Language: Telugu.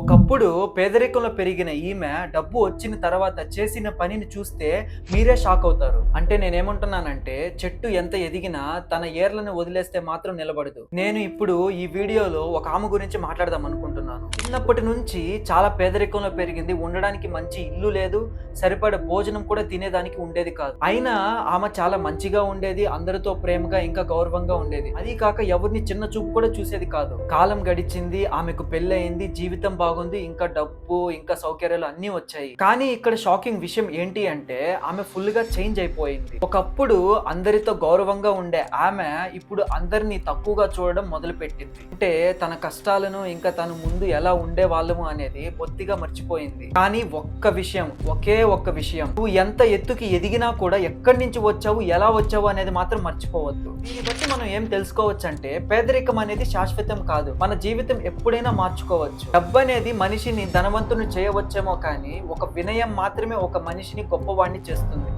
ఒకప్పుడు పేదరికంలో పెరిగిన ఈమె డబ్బు వచ్చిన తర్వాత చేసిన పనిని చూస్తే మీరే షాక్ అవుతారు. అంటే నేనేమంటున్నానంటే చెట్టు ఎంత ఎదిగినా తన ఏర్లను వదిలేస్తే మాత్రం నిలబడదు. నేను ఇప్పుడు ఈ వీడియోలో ఒక ఆమె గురించి మాట్లాడదాం అనుకుంటున్నాను. చిన్నప్పటి నుంచి చాలా పేదరికంలో పెరిగింది. ఉండడానికి మంచి ఇల్లు లేదు. సరిపడ భోజనం కూడా తినేదానికి ఉండేది కాదు. అయినా ఆమె చాలా మంచిగా ఉండేది. అందరితో ప్రేమగా ఇంకా గౌరవంగా ఉండేది. అది కాక ఎవరిని చిన్న చూపు కూడా చూసేది కాదు. కాలం గడిచింది. ఆమెకు పెళ్ళయింది. జీవితం బాగుంది. ఇంకా డబ్బు, ఇంకా సౌకర్యాలు అన్నీ వచ్చాయి. కానీ ఇక్కడ షాకింగ్ విషయం ఏంటి అంటే ఆమె ఫుల్ గా చేంజ్ అయిపోయింది. ఒకప్పుడు అందరితో గౌరవంగా ఉండే ఆమె ఇప్పుడు అందరినీ తక్కువగా చూడడం మొదలుపెట్టింది. అంటే తన కష్టాలను ఇంకా తను ముందు ఎలా ఉండే వాళ్ళము అనేది బొత్తిగా మర్చిపోయింది. కానీ ఒకే ఒక్క విషయం, నువ్వు ఎంత ఎత్తుకి ఎదిగినా కూడా ఎక్కడి నుంచి వచ్చావు, ఎలా వచ్చావు అనేది మాత్రం మర్చిపోవద్దు. దీన్ని బట్టి మనం ఏం తెలుసుకోవచ్చు అంటే పేదరికం అనేది శాశ్వతం కాదు. మన జీవితం ఎప్పుడైనా మార్చుకోవచ్చు. డబ్బు అనేది మనిషిని ధనవంతుని చేయవచ్చేమో కానీ ఒక వినయం మాత్రమే ఒక మనిషిని గొప్పవాడిని చేస్తుంది.